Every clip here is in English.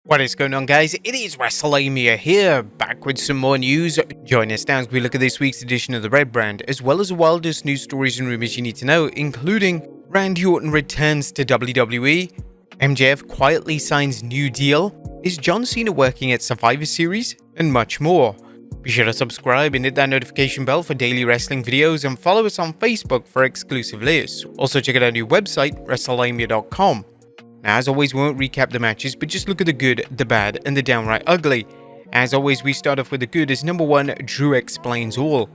What is going on, guys? It is Wrestlelamia here, back with some more news. Join us now as we look at this week's edition of the Red Brand, as well as the wildest news stories and rumors you need to know, including Randy Orton returns to WWE, MJF quietly signs new deal, is John Cena working at Survivor Series, and much more. Be sure to subscribe and hit that notification bell for daily wrestling videos, and follow us on Facebook for exclusive lists. Also check out our new website, Wrestlelamia.com. Now, as always, we won't recap the matches, but just look at the good, the bad, and the downright ugly. As always, we start off with the good as number 1, Drew explains all.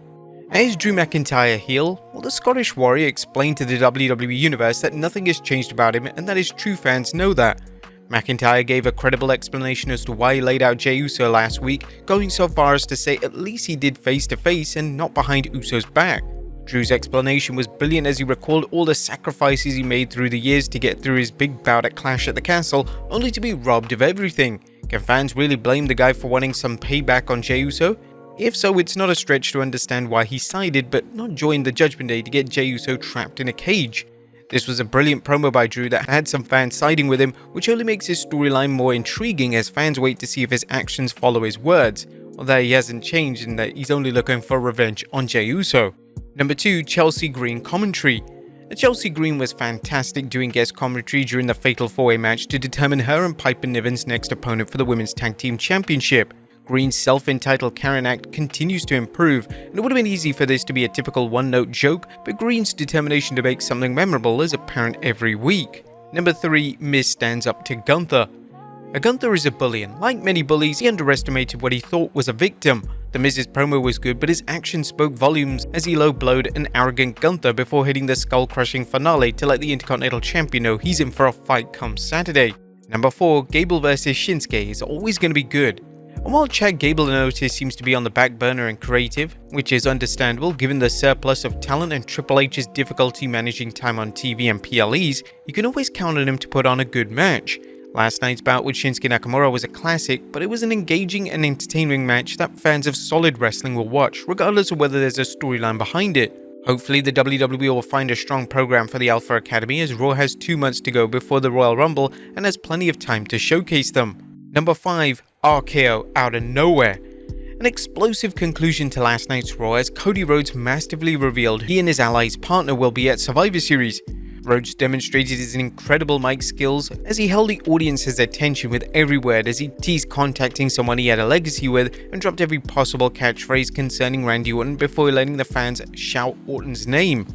Is Drew McIntyre heel? Well, the Scottish Warrior explained to the WWE Universe that nothing has changed about him, and that his true fans know that. McIntyre gave a credible explanation as to why he laid out Jey Uso last week, going so far as to say at least he did face-to-face and not behind Uso's back. Drew's explanation was brilliant as he recalled all the sacrifices he made through the years to get through his big bout at Clash at the Castle, only to be robbed of everything. Can fans really blame the guy for wanting some payback on Jey Uso? If so, it's not a stretch to understand why he sided but not joined the Judgment Day to get Jey Uso trapped in a cage. This was a brilliant promo by Drew that had some fans siding with him, which only makes his storyline more intriguing as fans wait to see if his actions follow his words, or that he hasn't changed and that he's only looking for revenge on Jey Uso. Number 2, Chelsea Green commentary. Chelsea Green was fantastic doing guest commentary during the Fatal 4-Way match to determine her and Piper Niven's next opponent for the Women's Tag Team Championship. Green's self-entitled Karen act continues to improve, and it would have been easy for this to be a typical one-note joke, but Green's determination to make something memorable is apparent every week. Number 3, Miz stands up to Gunther. Gunther is a bully, and like many bullies, he underestimated what he thought was a victim. The Miz's promo was good, but his actions spoke volumes as he low-blowed an arrogant Gunther before hitting the skull-crushing finale to let the Intercontinental Champion know he's in for a fight come Saturday. Number 4, Gable vs Shinsuke is always going to be good. And while Chad Gable and Otis seems to be on the back burner and creative, which is understandable given the surplus of talent and Triple H's difficulty managing time on TV and PLEs, you can always count on him to put on a good match. Last night's bout with Shinsuke Nakamura was a classic, but it was an engaging and entertaining match that fans of solid wrestling will watch, regardless of whether there's a storyline behind it. Hopefully the WWE will find a strong program for the Alpha Academy, as Raw has 2 months to go before the Royal Rumble and has plenty of time to showcase them. Number 5, RKO out of nowhere. An explosive conclusion to last night's Raw as Cody Rhodes massively revealed he and his ally's partner will be at Survivor Series. Rhodes demonstrated his incredible mic skills as he held the audience's attention with every word as he teased contacting someone he had a legacy with and dropped every possible catchphrase concerning Randy Orton before letting the fans shout Orton's name.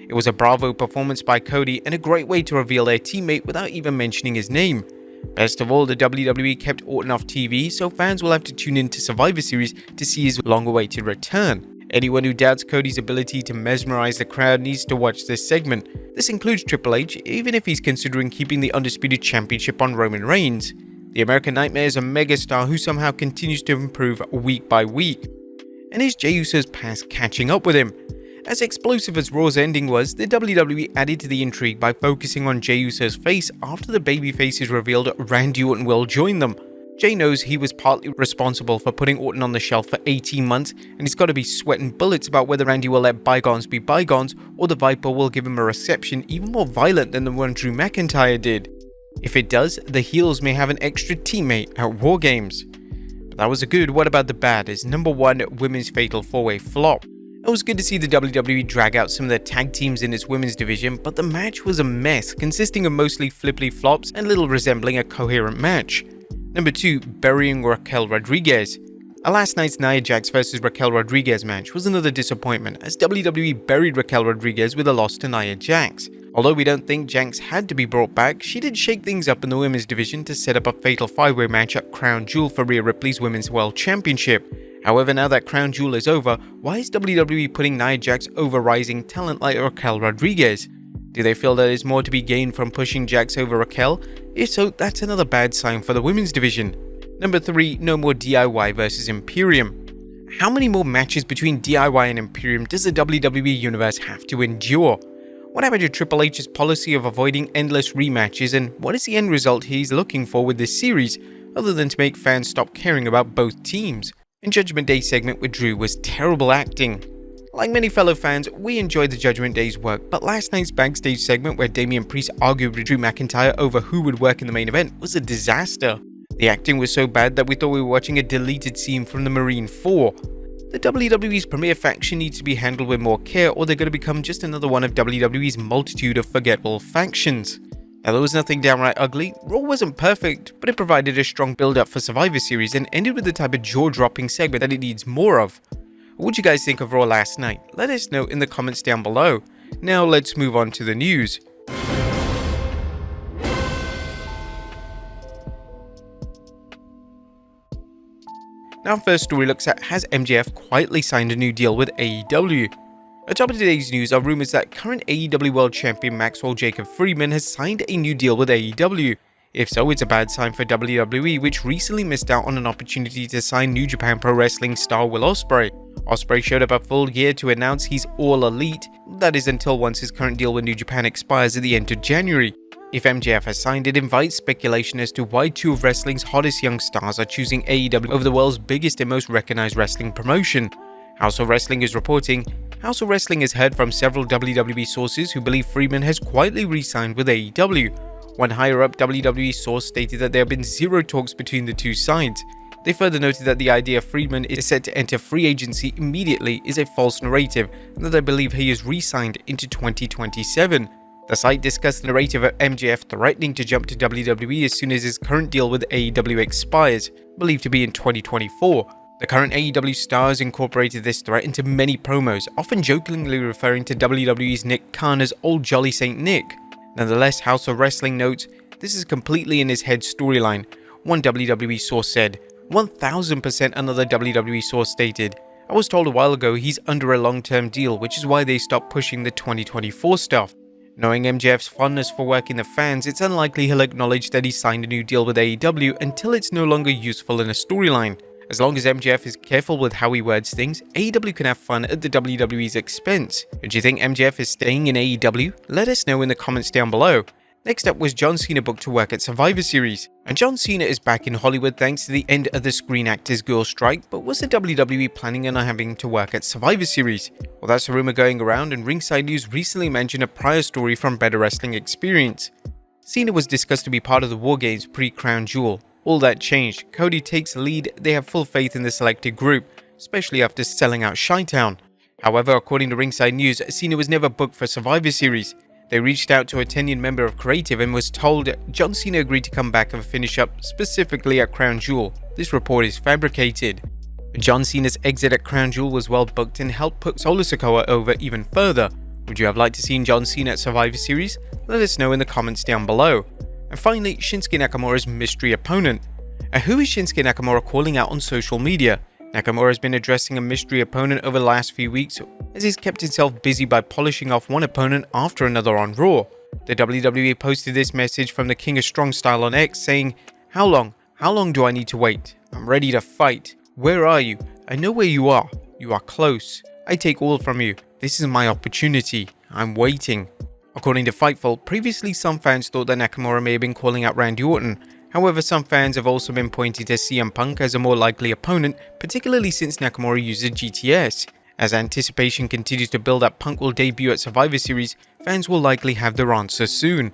It was a bravo performance by Cody and a great way to reveal their teammate without even mentioning his name. Best of all, the WWE kept Orton off TV, so fans will have to tune in to Survivor Series to see his long-awaited return. Anyone who doubts Cody's ability to mesmerize the crowd needs to watch this segment. This includes Triple H, even if he's considering keeping the Undisputed Championship on Roman Reigns. The American Nightmare is a megastar who somehow continues to improve week by week. And is Jey Uso's past catching up with him? As explosive as Raw's ending was, the WWE added to the intrigue by focusing on Jey Uso's face after the babyface is revealed Randy Orton will join them. Jey knows he was partly responsible for putting Orton on the shelf for 18 months, and he's got to be sweating bullets about whether Randy will let bygones be bygones or the Viper will give him a reception even more violent than the one Drew McIntyre did. If it does, the heels may have an extra teammate at War Games. But that was a good. What about the bad? Is number 1, Women's Fatal 4-Way flop. It was good to see the WWE drag out some of their tag teams in its women's division, but the match was a mess, consisting of mostly flippity flops and little resembling a coherent match. Number 2, burying Raquel Rodriguez. Last night's Nia Jax vs Raquel Rodriguez match was another disappointment, as WWE buried Raquel Rodriguez with a loss to Nia Jax. Although we don't think Jax had to be brought back, she did shake things up in the women's division to set up a fatal 5-way match at Crown Jewel for Rhea Ripley's Women's World Championship. However, now that Crown Jewel is over, why is WWE putting Nia Jax over rising talent like Raquel Rodriguez? Do they feel there is more to be gained from pushing Jax over Raquel? If so, that's another bad sign for the women's division. Number 3, no more DIY vs Imperium. How many more matches between DIY and Imperium does the WWE Universe have to endure? What happened to Triple H's policy of avoiding endless rematches, and what is the end result he's looking for with this series, other than to make fans stop caring about both teams? And Judgment Day segment with Drew was terrible acting. Like many fellow fans, we enjoyed the Judgment Day's work, but last night's backstage segment where Damian Priest argued with Drew McIntyre over who would work in the main event was a disaster. The acting was so bad that we thought we were watching a deleted scene from the Marine 4. The WWE's premier faction needs to be handled with more care, or they're going to become just another one of WWE's multitude of forgettable factions. Now, there was nothing downright ugly. Raw wasn't perfect, but it provided a strong build-up for Survivor Series and ended with the type of jaw-dropping segment that it needs more of. What did you guys think of Raw last night? Let us know in the comments down below. Now let's move on to the news. Now, first story looks at, has MJF quietly signed a new deal with AEW? Atop of today's news are rumors that current AEW World Champion Maxwell Jacob Friedman has signed a new deal with AEW. If so, it's a bad sign for WWE, which recently missed out on an opportunity to sign New Japan Pro Wrestling star Will Ospreay. Ospreay showed up at Full Gear to announce he's all elite, that is until once his current deal with New Japan expires at the end of January. If MJF has signed, it invites speculation as to why two of wrestling's hottest young stars are choosing AEW over the world's biggest and most recognized wrestling promotion. House of Wrestling is reporting, House of Wrestling has heard from several WWE sources who believe Friedman has quietly re-signed with AEW. One higher-up WWE source stated that there have been zero talks between the two sides. They further noted that the idea Friedman is set to enter free agency immediately is a false narrative, and that they believe he is re-signed into 2027. The site discussed the narrative of MJF threatening to jump to WWE as soon as his current deal with AEW expires, believed to be in 2024. The current AEW stars incorporated this threat into many promos, often jokingly referring to WWE's Nick Khan as Old Jolly St. Nick. Nonetheless, House of Wrestling notes, this is completely in his head storyline. One WWE source said. 1000% another WWE source stated. I was told a while ago he's under a long-term deal, which is why they stopped pushing the 2024 stuff. Knowing MJF's fondness for working the fans, it's unlikely he'll acknowledge that he signed a new deal with AEW until it's no longer useful in a storyline. As long as MJF is careful with how he words things, AEW can have fun at the WWE's expense. Do you think MJF is staying in AEW? Let us know in the comments down below. Next up was John Cena booked to work at Survivor Series. And John Cena is back in Hollywood thanks to the end of the Screen Actors Guild strike, but was the WWE planning on having to work at Survivor Series? Well, that's a rumor going around, and Ringside News recently mentioned a prior story from Better Wrestling Experience. Cena was discussed to be part of the War Games pre-Crown Jewel. All that changed. Cody takes lead, they have full faith in the selected group, especially after selling out Chi-Town. However, according to Ringside News, Cena was never booked for Survivor Series. They reached out to a tenured member of Creative and was told John Cena agreed to come back and finish up specifically at Crown Jewel. This report is fabricated. John Cena's exit at Crown Jewel was well booked and helped put Solo Sikoa over even further. Would you have liked to see John Cena at Survivor Series? Let us know in the comments down below. And finally, Shinsuke Nakamura's mystery opponent. Who is Shinsuke Nakamura calling out on social media? Nakamura has been addressing a mystery opponent over the last few weeks as he's kept himself busy by polishing off one opponent after another on Raw. The WWE posted this message from the King of Strong Style on X saying, How long? How long do I need to wait? I'm ready to fight. Where are you? I know where you are. You are close. I take all from you. This is my opportunity. I'm waiting. According to Fightful, previously some fans thought that Nakamura may have been calling out Randy Orton. However, some fans have also been pointing to CM Punk as a more likely opponent, particularly since Nakamura uses GTS. As anticipation continues to build that Punk will debut at Survivor Series, fans will likely have their answer soon.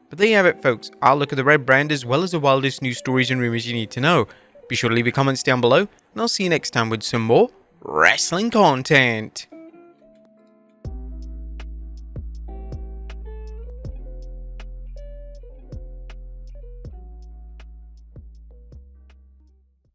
But there you have it, folks. I'll look at the red brand as well as the wildest news stories and rumors you need to know. Be sure to leave your comments down below, and I'll see you next time with some more wrestling content.